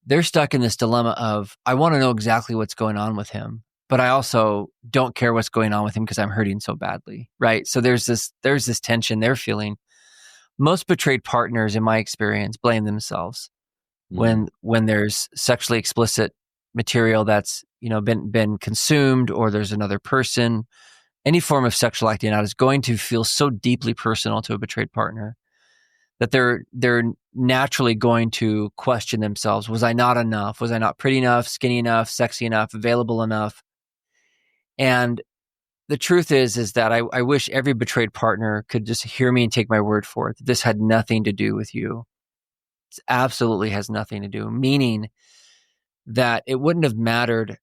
they're stuck in this dilemma of, I want to know exactly what's going on with him, but I also don't care what's going on with him because I'm hurting so badly, right? So there's this tension they're feeling. Most betrayed partners, in my experience, blame themselves when there's sexually explicit material that's been consumed, or there's another person. Any form of sexual acting out is going to feel so deeply personal to a betrayed partner that they're naturally going to question themselves. Was I not enough? Was I not pretty enough, skinny enough, sexy enough, available enough? And the truth is that I wish every betrayed partner could just hear me and take my word for it. This had nothing to do with you. It absolutely has nothing to do, meaning that it wouldn't have mattered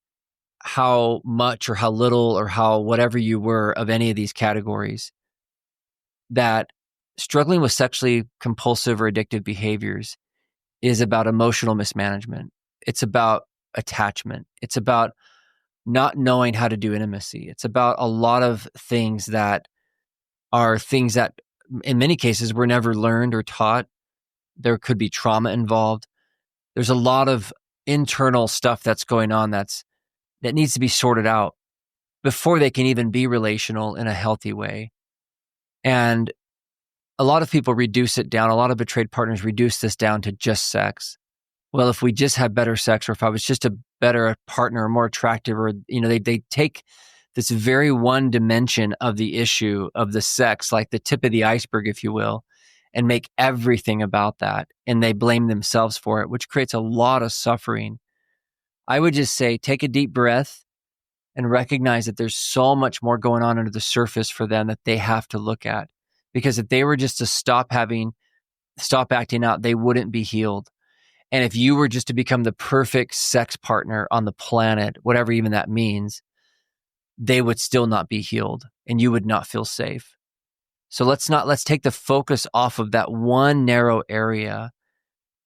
how much or how little or how whatever you were of any of these categories, that struggling with sexually compulsive or addictive behaviors is about emotional mismanagement. It's about attachment. It's about not knowing how to do intimacy. It's about a lot of things that are things that in many cases were never learned or taught. There could be trauma involved. There's a lot of internal stuff that's going on that needs to be sorted out before they can even be relational in a healthy way. And a lot of people reduce it down. A lot of betrayed partners reduce this down to just sex. Well, if we just had better sex, or if I was just a better a partner or more attractive, or, they take this very one dimension of the issue of the sex, like the tip of the iceberg, if you will, and make everything about that. And they blame themselves for it, which creates a lot of suffering. I would just say, take a deep breath and recognize that there's so much more going on under the surface for them that they have to look at. Because if they were just to stop acting out, they wouldn't be healed. And if you were just to become the perfect sex partner on the planet, whatever even that means, they would still not be healed and you would not feel safe. So let's take the focus off of that one narrow area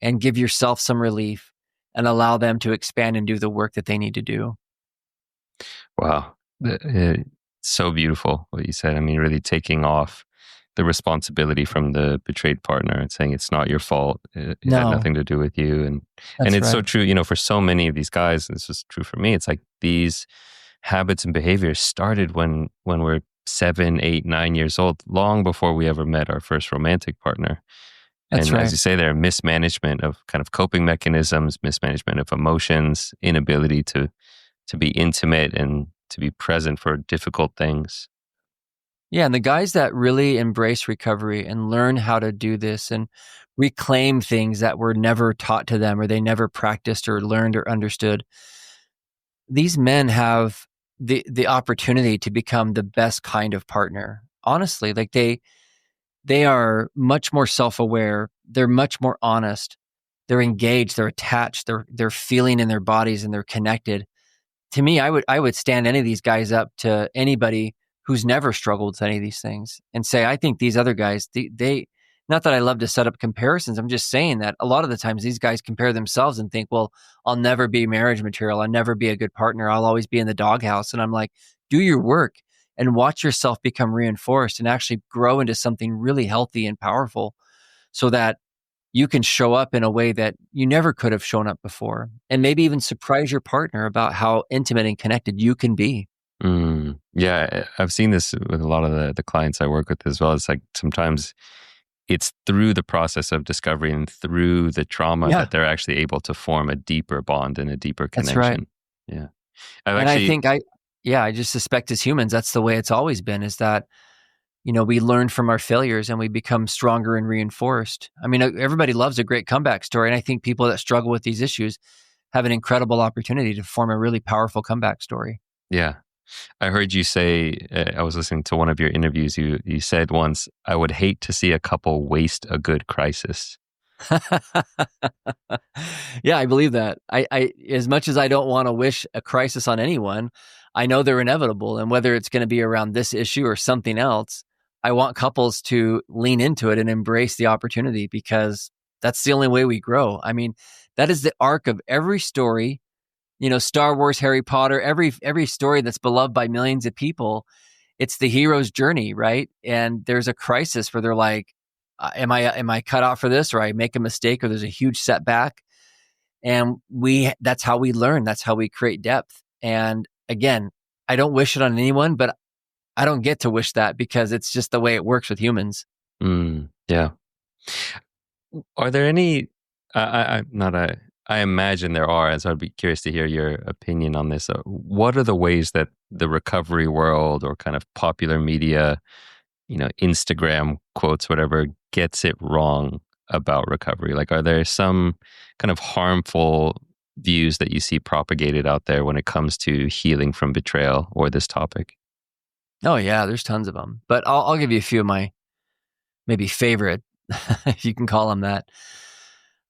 and give yourself some relief and allow them to expand and do the work that they need to do. Wow. So beautiful what you said. I mean, really taking off the responsibility from the betrayed partner and saying it's not your fault. It had nothing to do with you. And it's so true, for so many of these guys, and this is true for me, it's like these habits and behaviors started when we're 7, 8, 9 years old, long before we ever met our first romantic partner. That's and right. as you say there, mismanagement of kind of coping mechanisms, mismanagement of emotions, inability to be intimate and to be present for difficult things. Yeah, and the guys that really embrace recovery and learn how to do this and reclaim things that were never taught to them or they never practiced or learned or understood, these men have the opportunity to become the best kind of partner. Honestly, like they are much more self-aware, they're much more honest, they're engaged, they're attached, they're feeling in their bodies and they're connected. To me, I would stand any of these guys up to anybody who's never struggled with any of these things and say, I think these other guys, they not that I love to set up comparisons. I'm just saying that a lot of the times these guys compare themselves and think, well, I'll never be marriage material. I'll never be a good partner. I'll always be in the doghouse. And I'm like, do your work and watch yourself become reinforced and actually grow into something really healthy and powerful so that you can show up in a way that you never could have shown up before, and maybe even surprise your partner about how intimate and connected you can be. Yeah, I've seen this with a lot of the clients I work with as well. It's like sometimes it's through the process of discovery and through the trauma that they're actually able to form a deeper bond and a deeper connection. That's right. Yeah. I just suspect as humans, that's the way it's always been, is that, we learn from our failures and we become stronger and reinforced. I mean, everybody loves a great comeback story. And I think people that struggle with these issues have an incredible opportunity to form a really powerful comeback story. Yeah. I heard you say, I was listening to one of your interviews, you said once, I would hate to see a couple waste a good crisis. Yeah, I believe that. I as much as I don't want to wish a crisis on anyone, I know they're inevitable. And whether it's going to be around this issue or something else, I want couples to lean into it and embrace the opportunity because that's the only way we grow. I mean, that is the arc of every story, Star Wars, Harry Potter, every story that's beloved by millions of people. It's the hero's journey, right? And there's a crisis where they're like, am I cut out for this, or I make a mistake, or there's a huge setback. And that's how we learn. That's how we create depth. And again, I don't wish it on anyone, but I don't get to wish that because it's just the way it works with humans. Yeah. Are there any, I imagine there are, and so I'd be curious to hear your opinion on this. What are the ways that the recovery world or kind of popular media, Instagram quotes, whatever, gets it wrong about recovery? Like, are there some kind of harmful views that you see propagated out there when it comes to healing from betrayal or this topic? Oh yeah, there's tons of them, but I'll give you a few of my maybe favorite, if you can call them that.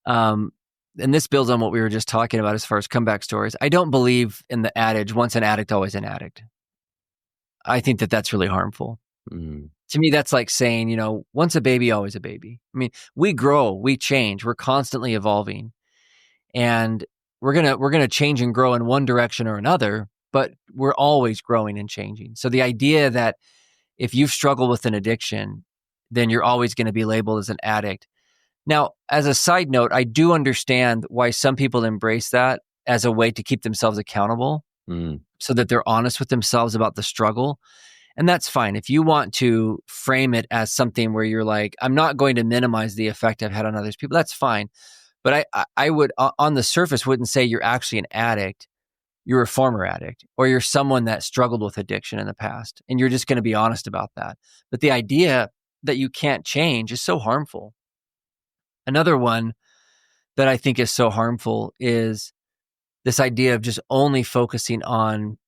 And this builds on what we were just talking about as far as comeback stories. I don't believe in the adage, once an addict, always an addict. I think that that's really harmful. To me, that's like saying, once a baby, always a baby. I mean, we grow, we change, we're constantly evolving, and we're gonna change and grow in one direction or another, but we're always growing and changing. So the idea that if you've struggled with an addiction, then you're always going to be labeled as an addict. Now, as a side note, I do understand why some people embrace that as a way to keep themselves accountable, so that they're honest with themselves about the struggle. And that's fine. If you want to frame it as something where you're like, I'm not going to minimize the effect I've had on others people, that's fine. But I would, on the surface, wouldn't say you're actually an addict. you're a former addict or you're someone that struggled with addiction in the past, and you're just going to be honest about that. But the idea that you can't change is so harmful. Another one that I think is so harmful is this idea of just only focusing on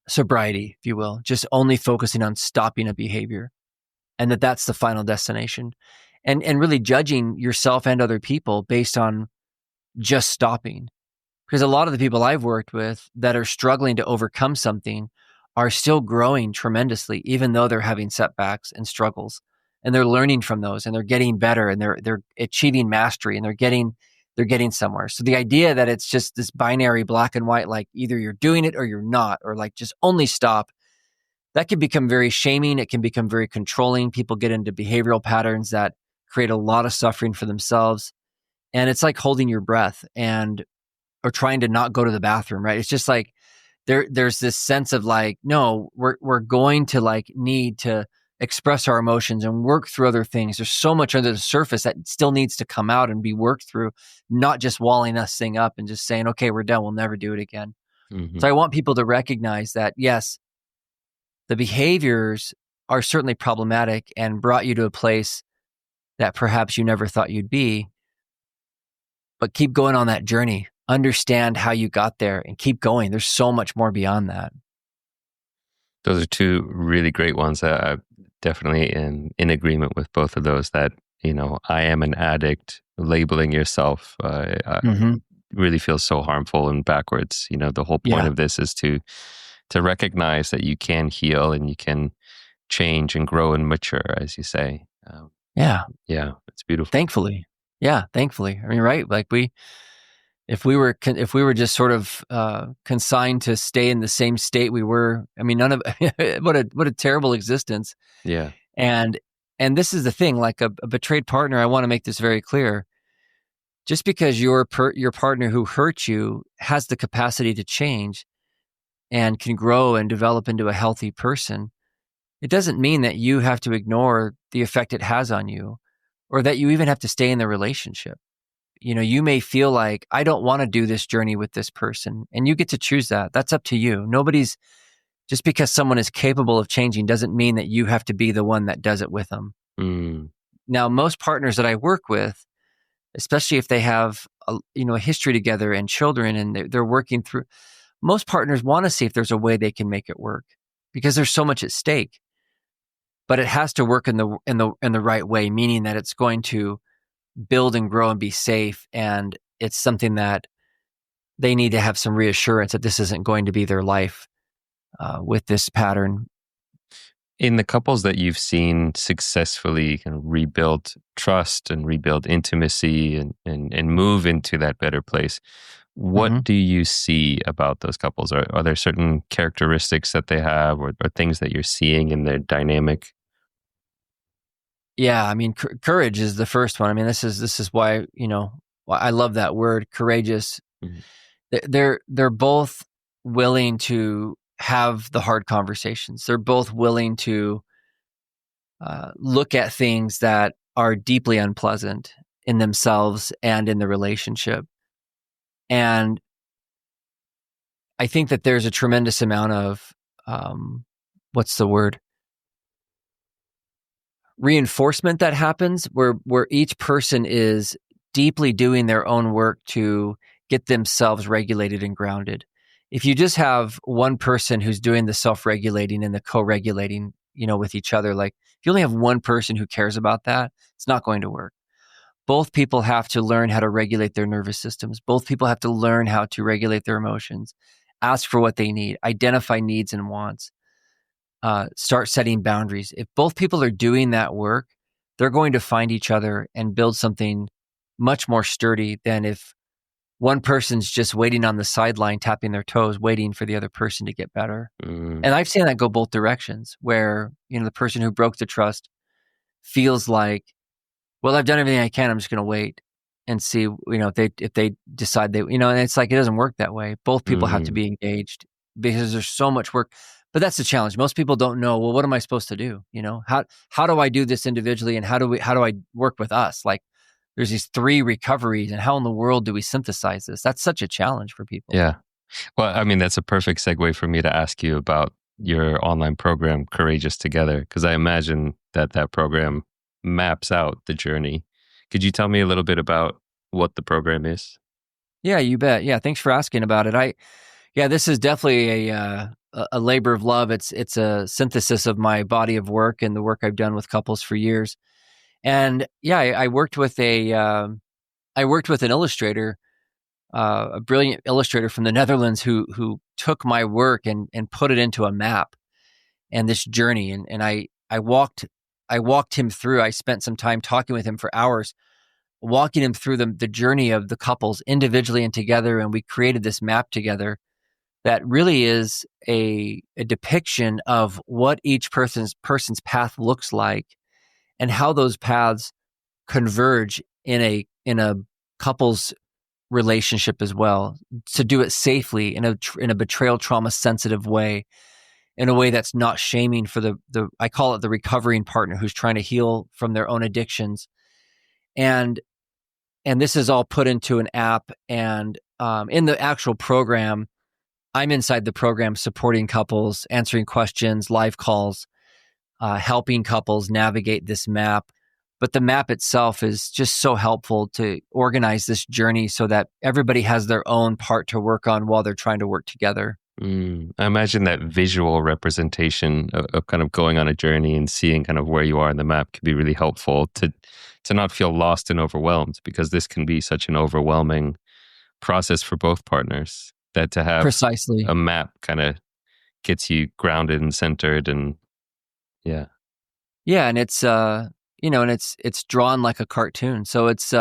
sobriety, if you will, just only focusing on stopping a behavior, and that's the final destination, and really judging yourself and other people based on just stopping. Because a lot of the people I've worked with that are struggling to overcome something are still growing tremendously, even though they're having setbacks and struggles, and they're learning from those, and they're getting better, and they're achieving mastery, and they're getting somewhere. So the idea that it's just this binary black and white, like either you're doing it or you're not, or like just only stop, that can become very shaming. It can become very controlling. People get into behavioral patterns that create a lot of suffering for themselves. And it's like holding your breath or trying to not go to the bathroom, right? It's just like there's this sense of like, no, we're going to like need to express our emotions and work through other things. There's so much under the surface that still needs to come out and be worked through, not just walling us thing up and just saying, okay, we're done. We'll never do it again. Mm-hmm. So I want people to recognize that, yes, the behaviors are certainly problematic and brought you to a place that perhaps you never thought you'd be, but keep going on that journey. Understand how you got there and keep going. There's so much more beyond that. Those are two really great ones. I'm definitely in agreement with both of those, that, I am an addict, labeling yourself, really feels so harmful and backwards. The whole point of this is to recognize that you can heal and you can change and grow and mature, as you say. Yeah, it's beautiful. Thankfully. I mean, right? Like if we were just sort of consigned to stay in the same state we were, I mean, none of what a terrible existence. Yeah. And this is the thing, like a betrayed partner, I want to make this very clear. Just because your partner who hurt you has the capacity to change and can grow and develop into a healthy person, it doesn't mean that you have to ignore the effect it has on you, or that you even have to stay in the relationship. You may feel like, I don't want to do this journey with this person, and you get to choose that. That's up to you. Just because someone is capable of changing doesn't mean that you have to be the one that does it with them. Now, most partners that I work with, especially if they have a history together and children, and they're working through, most partners want to see if there's a way they can make it work, because there's so much at stake. But it has to work in the right way, meaning that it's going to build and grow and be safe, and it's something that they need to have some reassurance that this isn't going to be their life with this pattern. In the couples that you've seen successfully kind of rebuild trust and rebuild intimacy and move into that better place, what do you see about those couples? Are there certain characteristics that they have, or things that you're seeing in their dynamic? Yeah, I mean, courage is the first one. I mean, this is why I love that word, courageous. They're both willing to have the hard conversations. They're both willing to look at things that are deeply unpleasant in themselves and in the relationship. And I think that there's a tremendous amount of what's the word? Reinforcement that happens where each person is deeply doing their own work to get themselves regulated and grounded. If you just have one person who's doing the self-regulating and the co-regulating, with each other, like if you only have one person who cares about that, it's not going to work. Both people have to learn how to regulate their nervous systems. Both people have to learn how to regulate their emotions, ask for what they need, identify needs and wants. Start setting boundaries. If both people are doing that work, they're going to find each other and build something much more sturdy than if one person's just waiting on the sideline, tapping their toes, waiting for the other person to get better. And I've seen that go both directions, where the person who broke the trust feels like, well, I've done everything I can. I'm just going to wait and see, if they decide they, and it's like, it doesn't work that way. Both people have to be engaged, because there's so much work. But that's the challenge. Most people don't know, well, what am I supposed to do? How do I do this individually, and how do I work with us? Like, there's these 3 recoveries, and how in the world do we synthesize this? That's such a challenge for people. Yeah. Well, I mean, that's a perfect segue for me to ask you about your online program, Courageous Together, because I imagine that that program maps out the journey. Could you tell me a little bit about what the program is? Yeah, you bet. Yeah, thanks for asking about it. Yeah, this is definitely a labor of love. It's a synthesis of my body of work and the work I've done with couples for years. And yeah, I worked with I worked with an illustrator, a brilliant illustrator from the Netherlands who took my work and put it into a map and this journey. And I walked him through. I spent some time talking with him for hours, walking him through the journey of the couples individually and together. And we created this map together that really is a depiction of what each person's path looks like and how those paths converge in a couple's relationship as well, to do it safely in a betrayal trauma sensitive way, in a way that's not shaming for the I call it the recovering partner who's trying to heal from their own addictions. And and this is all put into an app. And in the actual program, I'm inside the program supporting couples, answering questions, live calls, helping couples navigate this map. But the map itself is just so helpful to organize this journey so that everybody has their own part to work on while they're trying to work together. I imagine that visual representation of kind of going on a journey and seeing kind of where you are in the map could be really helpful to not feel lost and overwhelmed, because this can be such an overwhelming process for both partners, that to have Precisely. a map kind of gets you grounded and centered. And yeah. Yeah, and it's drawn like a cartoon. So it's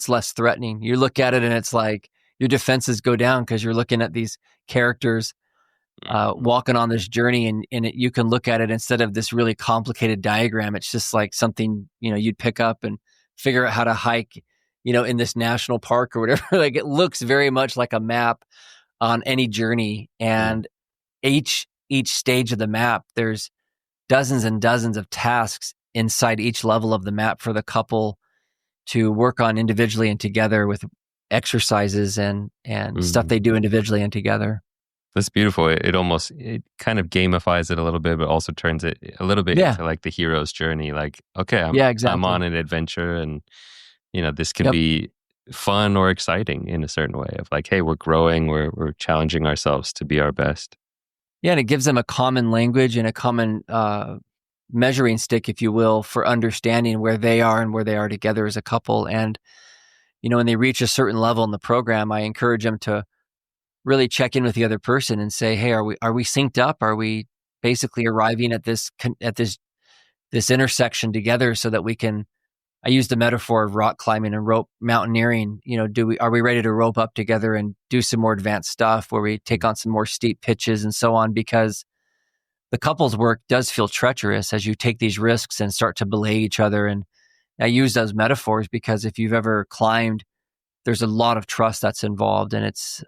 less threatening. You look at it and it's like your defenses go down because you're looking at these characters walking on this journey, and you can look at it instead of this really complicated diagram. It's just like something, you'd pick up and figure out how to hike, in this national park or whatever. Like, it looks very much like a map on any journey. And each stage of the map, there's dozens and dozens of tasks inside each level of the map for the couple to work on individually and together, with exercises and stuff they do individually and together. That's beautiful. It kind of gamifies it a little bit, but also turns it a little bit Yeah. into like the hero's journey. Like, okay, Yeah, I'm exactly. on an adventure, and this can Yep. be fun or exciting in a certain way of like, hey, we're growing, we're challenging ourselves to be our best. Yeah, and it gives them a common language and a common measuring stick, if you will, for understanding where they are and where they are together as a couple. And when they reach a certain level in the program, I encourage them to really check in with the other person and say, "Hey, are we synced up? Are we basically arriving at this intersection together so that we can?" I use the metaphor of rock climbing and rope mountaineering. Are we ready to rope up together and do some more advanced stuff where we take on some more steep pitches and so on? Because the couples work does feel treacherous as you take these risks and start to belay each other. And I use those metaphors because if you've ever climbed, there's a lot of trust that's involved, and it's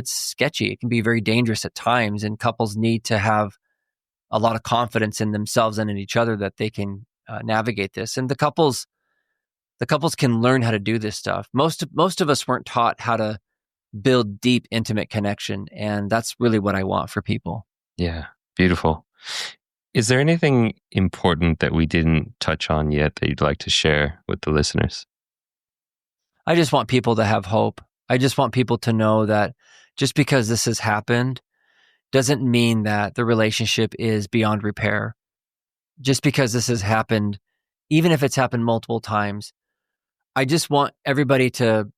sketchy. It can be very dangerous at times, and couples need to have a lot of confidence in themselves and in each other that they can navigate this. And the couples can learn how to do this stuff. Most of us weren't taught how to build deep, intimate connection, and that's really what I want for people. Yeah, beautiful. Is there anything important that we didn't touch on yet that you'd like to share with the listeners? I just want people to have hope. I just want people to know that just because this has happened doesn't mean that the relationship is beyond repair. Just because this has happened, even if it's happened multiple times, I just want everybody to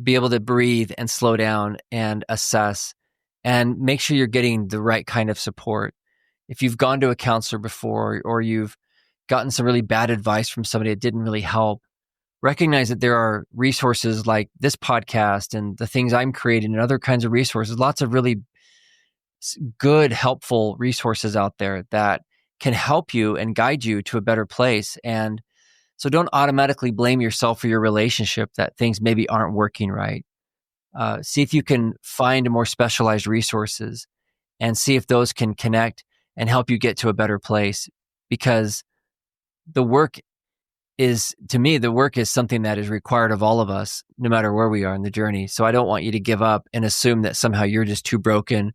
be able to breathe and slow down and assess and make sure you're getting the right kind of support. If you've gone to a counselor before, or you've gotten some really bad advice from somebody that didn't really help, recognize that there are resources like this podcast and the things I'm creating and other kinds of resources, lots of really good, helpful resources out there that can help you and guide you to a better place. And so don't automatically blame yourself for your relationship that things maybe aren't working right. See if you can find more specialized resources and see if those can connect and help you get to a better place, because the work is, to me, the work is something that is required of all of us, no matter where we are in the journey. So I don't want you to give up and assume that somehow you're just too broken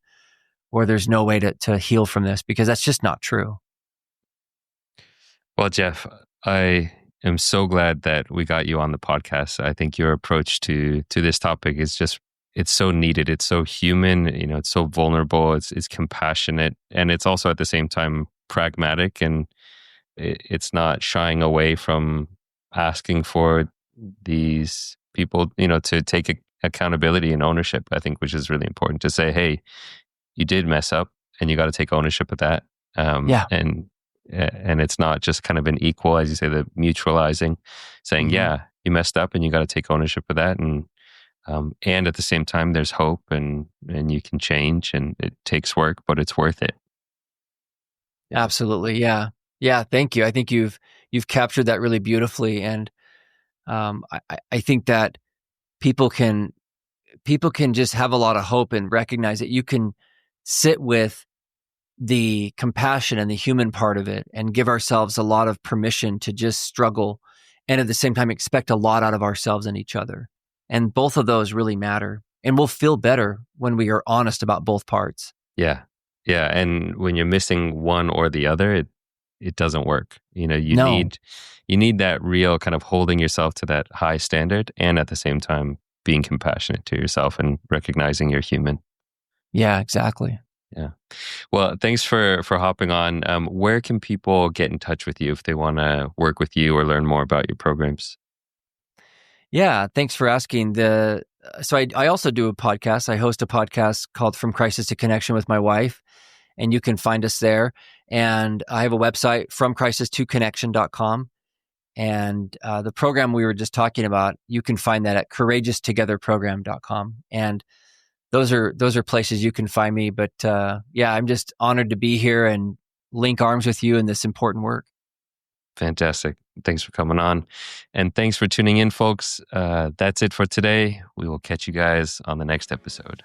or there's no way to heal from this, because that's just not true. Well, Geoff, I am so glad that we got you on the podcast. I think your approach to this topic is just, it's so needed. It's so human, it's so vulnerable. It's compassionate, and it's also at the same time pragmatic, and it's not shying away from asking for these people, to take accountability and ownership, I think, which is really important, to say, hey, you did mess up and you got to take ownership of that. Yeah. And it's not just kind of an equal, as you say, the mutualizing, saying, yeah, you messed up and you got to take ownership of that. And at the same time, there's hope, and you can change, and it takes work, but it's worth it. Absolutely. Yeah. Yeah. Thank you. I think you've captured that really beautifully. And I think that people can just have a lot of hope and recognize that you can sit with the compassion and the human part of it and give ourselves a lot of permission to just struggle, and at the same time expect a lot out of ourselves and each other. And both of those really matter. And we'll feel better when we are honest about both parts. Yeah. Yeah. And when you're missing one or the other, it doesn't work. You need that real kind of holding yourself to that high standard, and at the same time being compassionate to yourself and recognizing you're human. Yeah, exactly. Yeah. Well, thanks for hopping on. Where can people get in touch with you if they want to work with you or learn more about your programs? Yeah, thanks for asking. So I also do a podcast. I host a podcast called From Crisis to Connection with my wife, and you can find us there. And I have a website, fromcrisis2connection.com. And the program we were just talking about, you can find that at courageoustogetherprogram.com. And those are places you can find me. But yeah, I'm just honored to be here and link arms with you in this important work. Fantastic. Thanks for coming on. And thanks for tuning in, folks. That's it for today. We will catch you guys on the next episode.